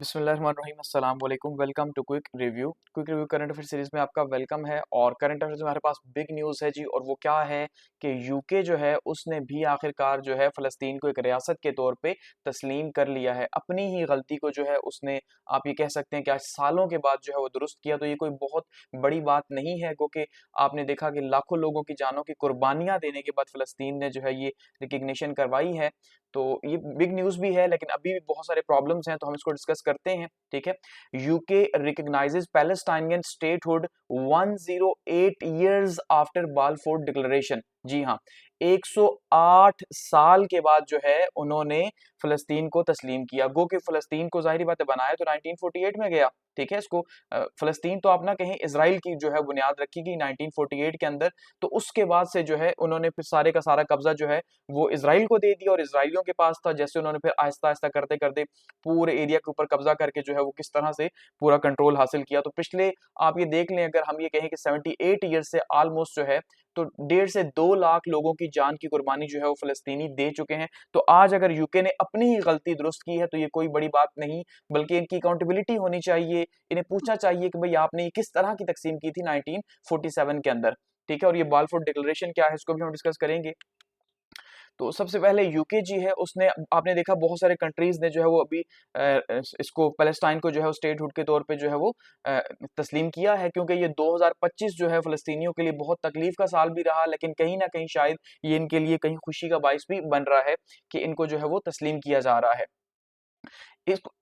बिस्मिल्लाहिर्रहमानिर्रहीम अस्सलाम वालेकुम। Welcome to quick review current affair series में आपका वेलकम है। और करंट अफेयर्स में हमारे पास बिग न्यूज़ है जी, और वो क्या है कि यूके जो है उसने भी आखिरकार जो है फ़लस्तीन को एक रियासत के तौर पे तस्लीम कर लिया है। अपनी ही गलती को जो है उसने, आप ये कह सकते हैं कि आज सालों के बाद जो है वो दुरुस्त किया। तो ये कोई बहुत बड़ी बात नहीं है, क्योंकि आपने देखा कि लाखों लोगों की जानों की कुर्बानियां देने के बाद फ़लस्तीन ने जो है ये रिकग्निशन करवाई है। तो ये बिग न्यूज़ भी है, लेकिन अभी भी बहुत सारे प्रॉब्लम्स हैं, तो हम इसको डिस्कस करते हैं। ठीक है। UK recognises Palestinian statehood 108 years after Balfour declaration. जी हाँ, 108 साल के बाद जो है उन्होंने फ़लस्तीन को तस्लीम किया। गो कि फ़लस्तीन को ज़ाहिर बात है बनाया तो 1948 में गया। ठीक है, इसको फ़लस्तीन तो आप ना कहें, इज़राइल की जो है बुनियाद रखी गई 1948 के अंदर। तो उसके बाद से जो है उन्होंने फिर सारे का सारा कब्ज़ा जो है वो इज़राइल को दे दिया, और इज़राइलियों के पास था। जैसे उन्होंने फिर आहिस्ता-आहिस्ता करते-करते पूरे एरिया के ऊपर कब्ज़ा करके जो है वो किस तरह से पूरा कंट्रोल हासिल किया। तो पिछले आप ये देख लें, अगर हम ये कहें कि 78 ईयर्स से ऑलमोस्ट जो है, तो 1.5 से 2 लाख लोगों की जान की कुर्बानी जो है वो फ़लस्तीनी दे चुके हैं। तो आज अगर यूके ने अपनी ही गलती दुरुस्त की है, तो ये कोई बड़ी बात नहीं, बल्कि इनकी अकाउंटेबिलिटी होनी चाहिए। इन्हें पूछना चाहिए कि भई आपने ये किस तरह की तक़सीम की थी 1947 के अंदर। ठीक है, और ये बालफोर डिक्लेरेशन क्या है, इसको भी हम डिस्कस करेंगे। तो सबसे पहले यूके जी है, उसने, आपने देखा बहुत सारे कंट्रीज़ ने जो है वो अभी इसको पैलेस्टाइन को जो है वो स्टेटहुड के तौर पे जो है वो अ, तस्लीम किया है, क्योंकि ये 2025 जो है फ़लस्तीनियों के लिए बहुत तकलीफ़ का साल भी रहा, लेकिन कहीं न कहीं शायद ये इनके लिए कहीं खुशी का बाइस भी बन रहा है कि इनको जो है वो तस्लीम किया जा रहा है।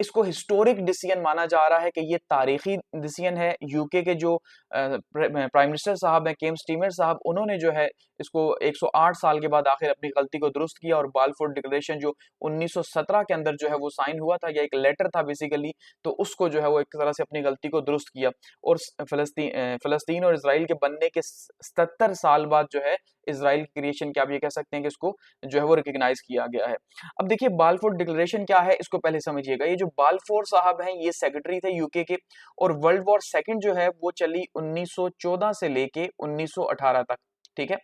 इसको हिस्टोरिक डिसीजन माना जा रहा है कि ये तारीखी डिसीजन है। यूके के जो प्राइम मिनिस्टर साहब हैं, केम स्टीमर साहब, उन्होंने जो है इसको 108 साल के बाद आखिर अपनी गलती को दुरुस्त किया, और बालफोर डिक्लेरेशन जो 1917 के अंदर जो है वो साइन हुआ था, या एक लेटर था बेसिकली, तो उसको जो है वो एक तरह से अपनी गलती को दुरुस्त किया। और फ़लस्तीन और इसराइल के बनने के 77 साल बाद जो है इसराइल की क्रिएशन के, आप ये कह सकते हैं कि इसको जो है वो रिकॉग्नाइज़ किया गया है। अब देखिए बालफोर डिक्लेरेशन क्या है, इसको पहले समझिएगा। ये जो बालफोर साहब हैं, ये सेक्रेटरी थे यूके के, और वर्ल्ड वॉर सेकंड जो है वो चली 1914 से लेके 1918 तक। ठीक है।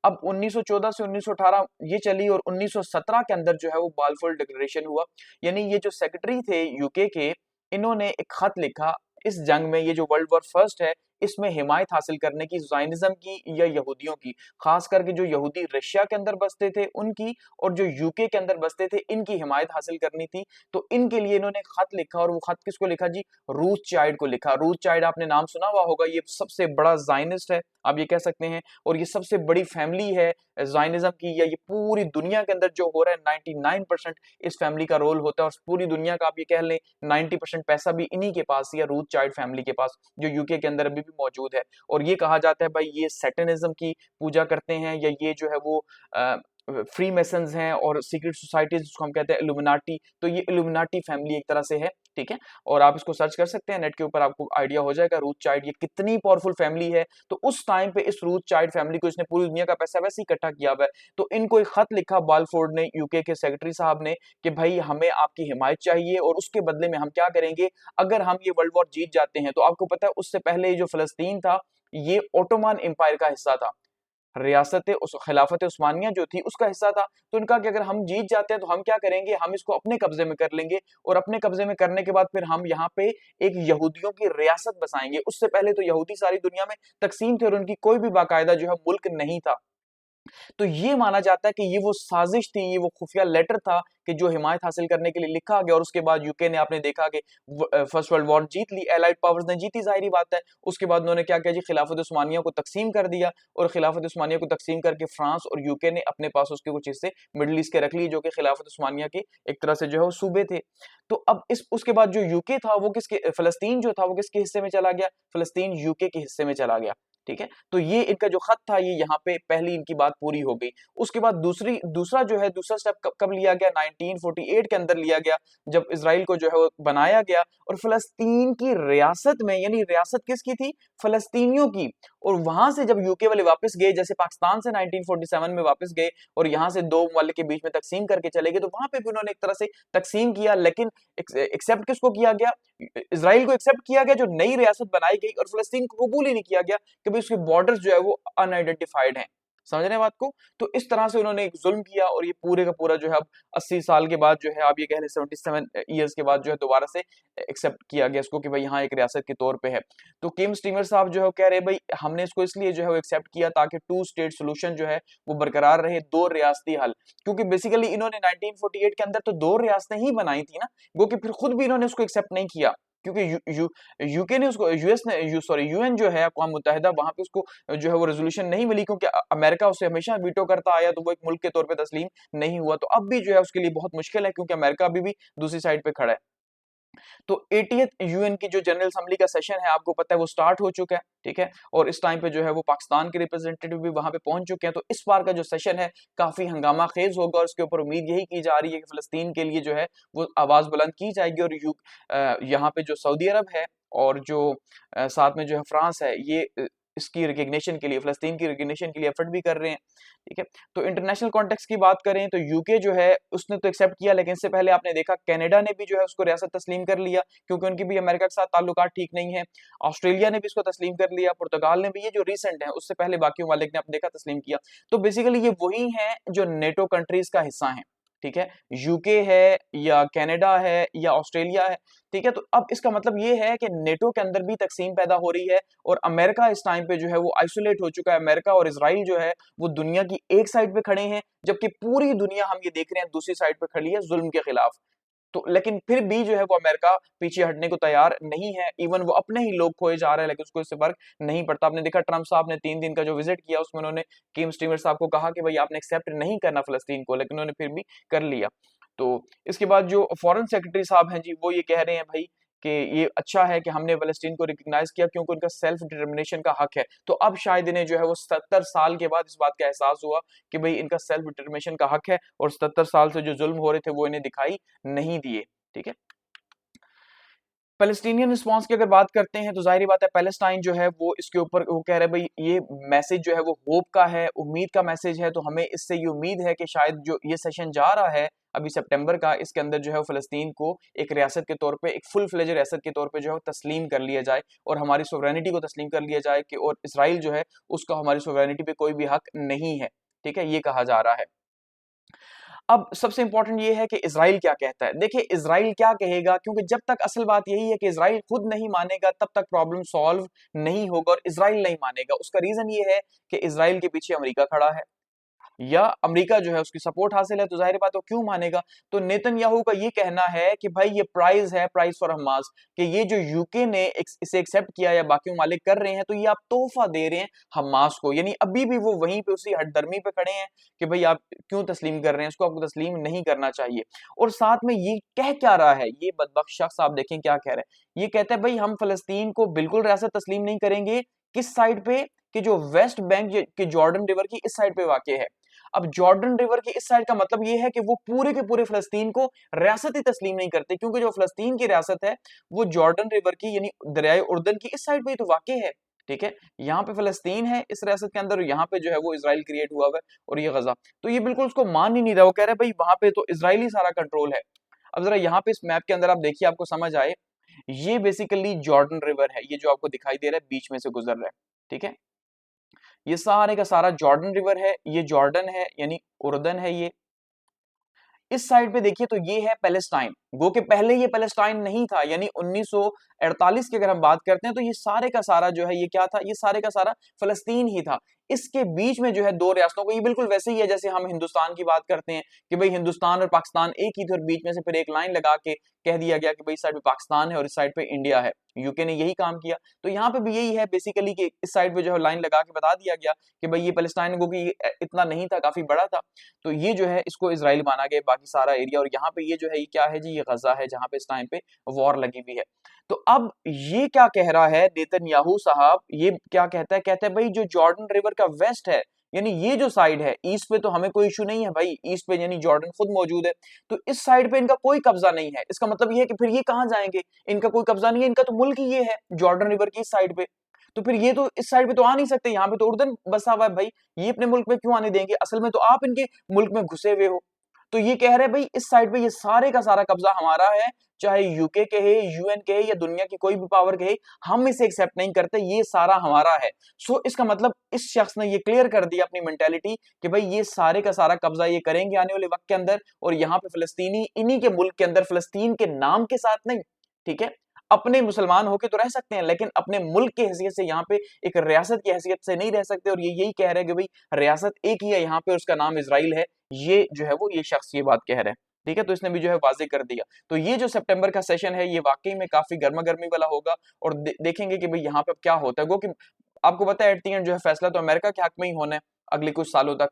अब 1914 से 1918 ये चली, और 1917 के अंदर जो है वो बालफोर डिक्लेरेशन हुआ। यानी ये जो सेक्रेटरी थे यूके के, इन्होंने एक खत लिखा इस जंग में, ये जो वर्ल्ड वॉर फर्स्ट है, इसमें हिमायत हासिल करने की, ज़ायनिज़्म की या यहूदियों की, खास करके जो यहूदी रशिया के अंदर बसते थे उनकी, और जो यूके के अंदर बसते थे इनकी हिमायत हासिल करनी थी। तो इनके लिए इन्होंने खत लिखा, और वो खत किसको लिखा जी? रूथचाइल्ड को लिखा। रूथचाइल्ड आपने नाम सुना हुआ होगा, ये सबसे बड़ा ज़ायनिस्ट है, आप ये कह सकते हैं, और ये सबसे बड़ी फैमिली है ज़ायनिज़्म की, या ये पूरी दुनिया के अंदर जो हो रहा है 99% इस फैमिली का रोल होता है, और पूरी दुनिया का आप ये कह लें 90% पैसा भी इन्हीं के पास ही है, रूथचाइल्ड फैमिली के पास, जो यूके के अंदर अभी भी मौजूद है। और ये कहा जाता है भाई ये सैटनिज्म की पूजा करते हैं, या ये जो है वो फ्री मेसन्स हैं, और सीक्रेट सोसाइटीज जिसको हम कहते हैं इल्यूमिनाटी। तो ये इल्यूमिनाटी फैमिली एक तरह से है। ठीक है, और आप इसको सर्च कर सकते हैं नेट के ऊपर, आपको आइडिया हो जाएगा रूथचाइल्ड ये कितनी पावरफुल फैमिली है। तो उस टाइम पे इस रूथचाइल्ड फैमिली को, इसने पूरी दुनिया का पैसा वैसे ही इकट्ठा किया हुआ है, तो इनको एक खत लिखा बालफोर्ड ने, यूके के सेक्रेटरी साहब ने, कि भाई हमें आपकी हिमायत चाहिए, और उसके बदले में हम क्या करेंगे, अगर हम ये वर्ल्ड वॉर जीत जाते हैं। तो आपको पता है उससे पहले ये जो फ़लस्तीन था, ये ओटोमन एम्पायर का हिस्सा था, रियासत उस खिलाफत उस्मानिया जो थी उसका हिस्सा था। तो उनका कि अगर हम जीत जाते हैं तो हम क्या करेंगे, हम इसको अपने कब्जे में कर लेंगे, और अपने कब्जे में करने के बाद फिर हम यहाँ पे एक यहूदियों की रियासत बसाएंगे। उससे पहले तो यहूदी सारी दुनिया में तकसीम थे, और उनकी कोई भी बाकायदा जो है मुल्क नहीं था। तो ये माना जाता है कि ये वो साजिश थी, ये वो खुफिया लेटर था कि जो हिमायत हासिल करने के लिए लिखा गया, और उसके बाद यूके ने, आपने देखा कि फर्स्ट वर्ल्ड वॉर जीत ली, एलाइड पावर्स ने जीती, जाहिर बात है। उसके बाद उन्होंने क्या किया जी, खिलाफत उस्मानिया को तकसीम कर दिया, और खिलाफत उस्मानिया को तकसीम करके फ्रांस और यूके ने अपने पास उसके कुछ हिस्से मिडल ईस्ट के रख लिए, जो कि खिलाफत उस्मानिया के एक तरह से जो है वो सूबे थे। तो अब इस उसके बाद जो यूके था वो किसके, फलस्तीन जो था वो किसके हिस्से में चला गया? फलस्तीन यूके के हिस्से में चला गया। ठीक है, तो ये इनका जो खत था, ये यहाँ पे पहली इनकी बात पूरी हो गई। उसके बाद दूसरा जो है, दूसरा स्टेप कब लिया गया? 1948 के अंदर लिया गया, जब इसराइल को जो है वो बनाया गया, और फलस्तीन की रियासत में, यानी रियासत किसकी थी? फलस्तीनियों की। और वहां से जब यूके वाले वापस गए, जैसे पाकिस्तान से 1947 में वापस गए, और यहाँ से दो ममालिक के बीच में तकसीम करके चले गए, तो वहां पे भी उन्होंने एक तरह से तकसीम किया, लेकिन एक्सेप्ट किसको किया गया? इसराइल को एक्सेप्ट किया गया जो नई रियासत बनाई गई, और फलस्तीन को कबूल ही नहीं किया गया कि भाई उसके बॉर्डर्स जो है वो अनआइडेंटिफाइड हैं। समझ रहे हैं बात को। तो इस तरह से उन्होंने एक जुल्म किया और ये पूरे का पूरा जो है अब 80 साल के बाद जो है, आप ये कह लें 77 ईयर्स के बाद जो है दोबारा से एक्सेप्ट किया गया इसको कि भाई यहाँ एक रियासत के तौर पे है। तो किम स्टीमर साहब जो है कह रहे हैं भाई हमने इसको इसलिए जो है वो एक्सेप्ट किया ताकि टू स्टेट सोल्यूशन जो है वो बरकरार रहे, दो रियासती हल। क्योंकि बेसिकली इन्होंने 1948 के अंदर तो दो रियासतें ही बनाई थी ना, वो कि फिर खुद भी इन्होंने उसको एक्सेप्ट नहीं किया, क्योंकि यूके ने उसको, यूएस ने, सॉरी यूएन जो है अक़वाम मुत्तहिदा, वहां पे उसको जो है वो रेजोल्यूशन नहीं मिली, क्योंकि अमेरिका उसे हमेशा वीटो करता आया, तो वो एक मुल्क के तौर पे तस्लीम नहीं हुआ। तो अब भी जो है उसके लिए बहुत मुश्किल है, क्योंकि अमेरिका अभी भी दूसरी साइड पे खड़ा है। तो 80th यूएन की जो जनरल असेंबली का सेशन है, आपको पता है वो स्टार्ट हो चुका है, ठीक है। और इस टाइम पे जो है वो पाकिस्तान के रिप्रेजेंटेटिव भी वहां पे पहुंच चुके हैं। तो इस बार का जो सेशन है काफी हंगामा खेज होगा, और उसके ऊपर उम्मीद यही की जा रही है कि फलस्तीन के लिए जो है वो आवाज बुलंद की जाएगी। और यहाँ पे जो सऊदी अरब है और जो साथ में जो है फ्रांस है, ये इसकी रिकग्निशन के लिए, फलस्तीन की रिकग्निशन के लिए एफर्ट भी कर रहे हैं, ठीक है। तो इंटरनेशनल कॉन्टेक्स्ट की बात करें तो यूके जो है उसने तो एक्सेप्ट किया, लेकिन इससे पहले आपने देखा कनाडा ने भी जो है उसको रियासत तस्लीम कर लिया, क्योंकि उनकी भी अमेरिका के साथ ताल्लुकात ठीक नहीं है। ऑस्ट्रेलिया ने भी इसको तस्लीम कर लिया, पुर्तगाल ने भी, ये जो रिसेंट है, उससे पहले बाकी ममालिक ने आपने देखा तस्लीम किया। तो बेसिकली ये वही है जो नेटो कंट्रीज का हिस्सा है, ठीक है। यूके है या कनाडा है या ऑस्ट्रेलिया है, ठीक है। तो अब इसका मतलब ये है कि नेटो के अंदर भी तकसीम पैदा हो रही है, और अमेरिका इस टाइम पे जो है वो आइसोलेट हो चुका है। अमेरिका और इजराइल जो है वो दुनिया की एक साइड पे खड़े हैं, जबकि पूरी दुनिया हम ये देख रहे हैं दूसरी साइड पे खड़ी है जुल्म के खिलाफ। तो लेकिन फिर भी जो है वो अमेरिका पीछे हटने को तैयार नहीं है। इवन वो अपने ही लोग खोए जा रहे हैं, लेकिन उसको इससे फर्क नहीं पड़ता। आपने देखा ट्रंप साहब ने 3 दिन का जो विजिट किया, उसमें उन्होंने किम स्टीमर साहब को कहा कि भाई आपने एक्सेप्ट नहीं करना फलस्तीन को, लेकिन उन्होंने फिर भी कर लिया। तो इसके बाद जो फॉरेन सेक्रेटरी साहब हैं जी, वो ये कह रहे हैं भाई कि ये अच्छा है कि हमने फलस्तीन को रिकग्नाइज किया, क्योंकि उनका सेल्फ डिटर्मिनेशन का हक है। तो अब शायद इन्हें जो है वो 70 साल के बाद इस बात का एहसास हुआ कि भाई इनका सेल्फ डिटर्मिनेशन का हक है, और 70 साल से जो जुल्म हो रहे थे वो इन्हें दिखाई नहीं दिए, ठीक है। पैलेस्टीनियन रिस्पांस की अगर बात करते हैं तो जाहिर बात है पैलेस्टाइन जो है वो इसके ऊपर वो कह रहे हैं भाई ये मैसेज जो है वो होप का है, उम्मीद का मैसेज है। तो हमें इससे ये उम्मीद है कि शायद जो ये सेशन जा रहा है अभी सितंबर का, इसके अंदर जो है फलस्तीन को एक रियासत के तौर पे, एक फुल फ्लेज रियासत के तौर पे जो है तस्लीम कर लिया जाए, और हमारी सोवरेनिटी को तस्लीम कर लिया जाए कि, और इसराइल जो है उसका हमारी सोवरेनिटी पे कोई भी हक नहीं है, ठीक है, ये कहा जा रहा है। अब सबसे इंपॉर्टेंट ये है कि इजराइल क्या कहता है। देखिए इजराइल क्या कहेगा, क्योंकि जब तक, असल बात यही है कि इजराइल खुद नहीं मानेगा तब तक प्रॉब्लम सॉल्व नहीं होगा, और इजराइल नहीं मानेगा। उसका रीजन ये है कि इजराइल के पीछे अमेरिका खड़ा है, या अमेरिका जो है उसकी सपोर्ट हासिल है, तो जाहिर बात है क्यों मानेगा। तो नेतन्याहू का ये कहना है कि भाई ये प्राइज है, प्राइज फॉर हमास, कि ये जो यूके ने इसे एक्सेप्ट किया या बाकी ममालिक कर रहे हैं, तो ये आप तोहफा दे रहे हैं हमास को। यानी अभी भी वो वहीं पे उसी हटदर्मी पे खड़े हैं कि भाई आप क्यों तस्लीम कर रहे हैं, इसको आपको तस्लीम नहीं करना चाहिए। और साथ में ये कह क्या रहा है ये बदबख्त शख्स, आप देखें क्या कह रहे हैं। ये कहता है भाई हम फलस्तीन को बिल्कुल रियासत तस्लीम नहीं करेंगे। किस साइड पे, कि जो वेस्ट बैंक के जॉर्डन रिवर की इस साइड पे वाक़ है। अब जॉर्डन रिवर की इस साइड का मतलब ये है कि वो पूरे के पूरे फलस्तीन को रियासत ही तस्लीम नहीं करते, क्योंकि जो फलस्तीन की रियासत है वो जॉर्डन रिवर की, यानी दरियाए उर्दन की इस साइड पे ही तो वाक़ है, ठीक है। यहाँ पे फलस्तीन है इस रियासत के अंदर, यहाँ पे जो है वो इजराइल क्रिएट हुआ हुआ है, और ये गजा। तो ये बिल्कुल उसको मान ही नहीं रहा। वो कह रहा है भाई वहां पे तो इजराइली सारा कंट्रोल है। अब जरा यहाँ पे इस मैप के अंदर आप देखिए, आपको समझ आए, ये बेसिकली जॉर्डन रिवर है, ये जो आपको दिखाई दे रहा है बीच में से गुजर रहा है, ठीक है। ये सारे का सारा जॉर्डन रिवर है, ये जॉर्डन है यानी उर्दन है ये। इस साइड पे देखिए तो ये है पैलेस्टाइन, गो के पहले ये पैलेस्टाइन नहीं था, यानी 1948 की अगर हम बात करते हैं तो ये सारे का सारा जो है ये क्या था, ये सारे का सारा फलस्तीन ही था। इसके बीच में जो है दो रियासतों को, ये बिल्कुल वैसे ही है जैसे हम हिंदुस्तान की बात करते हैं कि भाई हिंदुस्तान और पाकिस्तान एक ही थे, और बीच में से फिर एक लाइन लगा के कह दिया गया कि भाई इस साइड पे पाकिस्तान है और इस साइड पे इंडिया है। यूके ने यही काम किया। तो यहाँ पे भी यही है बेसिकली कि इस साइड पे जो है लाइन लगा के बता दिया गया कि भाई ये पैलेस्टाइन, को कि इतना नहीं था, काफी बड़ा था। तो ये जो है इसको इजराइल माना गया, बाकी सारा एरिया। और यहाँ पे ये जो है ये क्या है जी, ये गजा है जहाँ पे इस टाइम पे वॉर लगी हुई है। तो अब ये क्या कह रहा है नेतन्याहू साहब, ये क्या कहता है, कहता है भाई जो जॉर्डन रिवर का वेस्ट है, यानी ये जो साइड है, ईस्ट पे तो हमें कोई इशू नहीं है भाई, ईस्ट पे यानी जॉर्डन खुद मौजूद है, तो इस साइड पे इनका कोई कब्जा नहीं है। इसका मतलब ये है कि फिर ये कहां जाएंगे, इनका कोई कब्जा नहीं है, इनका तो मुल्क ही ये है जॉर्डन रिवर की इस साइड पे। तो फिर ये तो इस साइड पे तो आ नहीं सकते, यहाँ पे तो उर्दन बसा हुआ है भाई, ये अपने मुल्क में क्यों आने देंगे, असल में तो आप इनके मुल्क में घुसे हुए हो। तो ये कह रहे हैं भाई इस साइड पे ये सारे का सारा कब्जा हमारा है, चाहे यूके के है, यूएन के है या दुनिया की कोई भी पावर के है, हम इसे एक्सेप्ट नहीं करते, ये सारा हमारा है। सो इसका मतलब इस शख्स ने ये क्लियर कर दिया अपनी मेंटेलिटी कि भाई ये सारे का सारा कब्जा ये करेंगे आने वाले वक्त के अंदर, और यहाँ पे फिलिस्तीनी इन्हीं के मुल्क के अंदर फिलिस्तीन के नाम के साथ नहीं, ठीक है, अपने मुसलमान होके तो रह सकते हैं लेकिन अपने मुल्क की हैसियत से यहाँ पे एक रियासत की हैसियत से नहीं रह सकते, और ये यही कह रहे हैं कि भाई रियासत एक ही है यहाँ पे, उसका नाम इजराइल है। ये जो है वो ये शख्स ये बात कह रहे हैं, ठीक है, तो इसने भी जो है वाजे कर दिया। तो ये जो सितंबर का सेशन है ये वाकई में काफी गर्मा गर्मी वाला होगा, और देखेंगे कि भाई यहाँ पे क्या होता है, क्योंकि आपको पता है एट द एंड जो है फैसला तो अमेरिका के हक में ही होना है अगले कुछ सालों तक।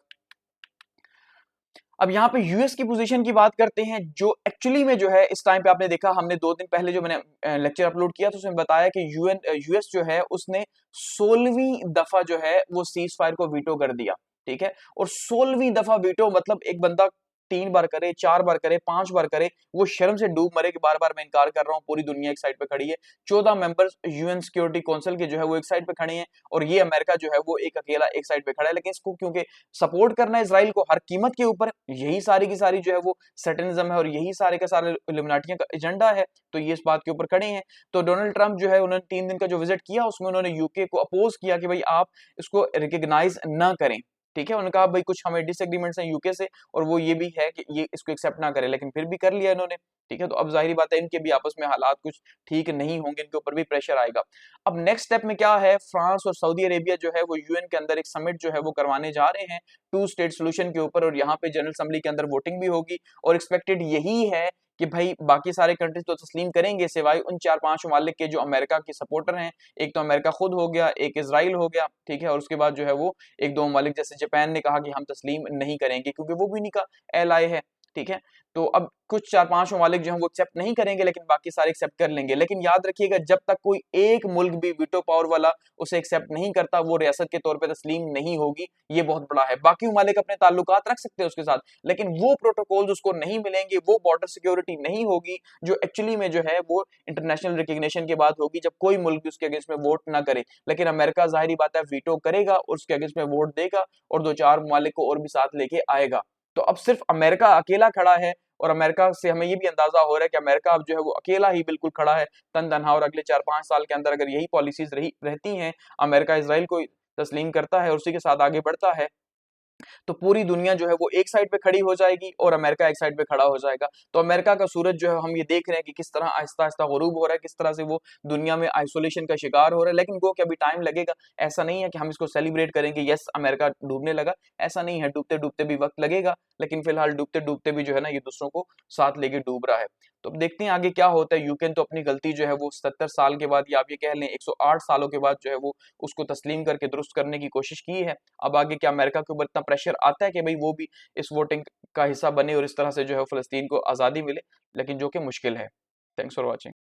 अब यहाँ पे यूएस की पोजीशन की बात करते हैं, जो एक्चुअली में जो है इस टाइम पे आपने देखा, हमने 2 दिन पहले जो मैंने लेक्चर अपलोड किया तो उसमें बताया कि यूएस जो है उसने 16वीं दफा जो है वो सीज फायर को वीटो कर दिया, ठीक है, और 16वीं दफा वीटो मतलब एक बंदा 3 बार करे, 4 बार करे, 5 बार करे, वो शर्म से डूब मरे कि बार बार मैं इनकार कर रहा हूँ, पूरी दुनिया एक साइड पे खड़ी है, 14 मेंबर्स यूएन सिक्योरिटी काउंसिल के जो है वो एक साइड पे खड़े हैं, और ये अमेरिका जो है वो एक अकेला एक साइड पे खड़ा है। लेकिन इसको क्योंकि सपोर्ट करना है इसराइल को हर कीमत के ऊपर, यही सारी की सारी जो है वो सैटेनिज्म है और यही सारे का सारे इल्यूमिनाटियों का एजेंडा है, तो ये इस बात के ऊपर खड़े हैं। तो डोनाल्ड ट्रंप जो है उन्होंने 3 दिन का जो विजिट किया उसमें उन्होंने यूके को अपोज किया कि भाई आप इसको रिकॉग्नाइज ना करें, ठीक है, उन्होंने कहा भाई कुछ हमें डिसएग्रीमेंट्स हैं यूके से, और वो ये भी है कि ये इसको एक्सेप्ट ना करे, लेकिन फिर भी कर लिया इन्होंने, ठीक है, तो अब जाहिर बात है इनके भी आपस में हालात कुछ ठीक नहीं होंगे, इनके ऊपर भी प्रेशर आएगा। अब नेक्स्ट स्टेप में क्या है, फ्रांस और सऊदी अरेबिया जो है वो यूएन के अंदर एक समिट जो है वो करवाने जा रहे हैं 2 स्टेट सोल्यूशन के ऊपर, और यहाँ पे जनरल असेंबली के अंदर वोटिंग भी होगी, और एक्सपेक्टेड यही है कि भाई बाकी सारे कंट्रीज तो तस्लीम करेंगे सिवाय उन 4-5 ममालिक के जो अमेरिका के सपोर्टर हैं, एक तो अमेरिका खुद हो गया, एक इजराइल हो गया, ठीक है, और उसके बाद जो है वो 1-2 ममालिक जैसे जापान ने कहा कि हम तस्लीम नहीं करेंगे क्योंकि वो भी इन्हीं का एलाई है, ठीक है। तो अब कुछ 4-5 ममालिक जो हैं वो एक्सेप्ट नहीं करेंगे लेकिन बाकी सारे एक्सेप्ट कर लेंगे, लेकिन याद रखिएगा जब तक कोई एक मुल्क भी वीटो पावर वाला उसे एक्सेप्ट नहीं करता वो रियासत के तौर पे तस्लीम नहीं होगी, ये बहुत बड़ा है। बाकी ममालिक अपने ताल्लुकात रख सकते हैं उसके साथ, लेकिन वो प्रोटोकॉल्स उसको नहीं मिलेंगे, वो बॉर्डर सिक्योरिटी नहीं होगी जो एक्चुअली में जो है वो इंटरनेशनल रिकग्निशन के बाद होगी जब कोई मुल्क भी उसके अगेंस्ट में वोट ना करे। लेकिन अमेरिका जाहिर बात है वीटो करेगा और उसके अगेंस्ट में वोट देगा और 2-4 ममालिक को और भी साथ लेके आएगा। तो अब सिर्फ अमेरिका अकेला खड़ा है, और अमेरिका से हमें ये भी अंदाजा हो रहा है कि अमेरिका अब जो है वो अकेला ही बिल्कुल खड़ा है तन तनहा, और अगले 4-5 साल के अंदर अगर यही पॉलिसीज रहती हैं, अमेरिका इजराइल को तस्लीम करता है और उसी के साथ आगे बढ़ता है, तो पूरी दुनिया जो है वो एक साइड पे खड़ी हो जाएगी और अमेरिका एक साइड पे खड़ा हो जाएगा। तो अमेरिका का सूरज जो है हम ये देख रहे हैं कि किस तरह आहिस्ता आहिस्ता गुरूब हो रहा है, किस तरह से वो दुनिया में आइसोलेशन का शिकार हो रहा है, लेकिन वो कि अभी टाइम लगेगा। ऐसा नहीं है कि हम इसको सेलिब्रेट करेंगे यस अमेरिका डूबने लगा, ऐसा नहीं है, डूबते डूबते भी वक्त लगेगा, लेकिन फिलहाल डूबते डूबते भी जो है ना ये दूसरों को साथ लेके डूब रहा है। तो अब देखते हैं आगे क्या होता है। यूक्रेन तो अपनी गलती जो है वो 70 साल के बाद, या आप ये कह लें 108 सालों के बाद जो है वो उसको तस्लीम करके दुरुस्त करने की कोशिश की है। अब आगे क्या अमेरिका के ऊपर इतना प्रेशर आता है कि भाई वो भी इस वोटिंग का हिस्सा बने और इस तरह से जो है फ़लस्तीन को आज़ादी मिले, लेकिन जो कि मुश्किल है। Thanks for watching.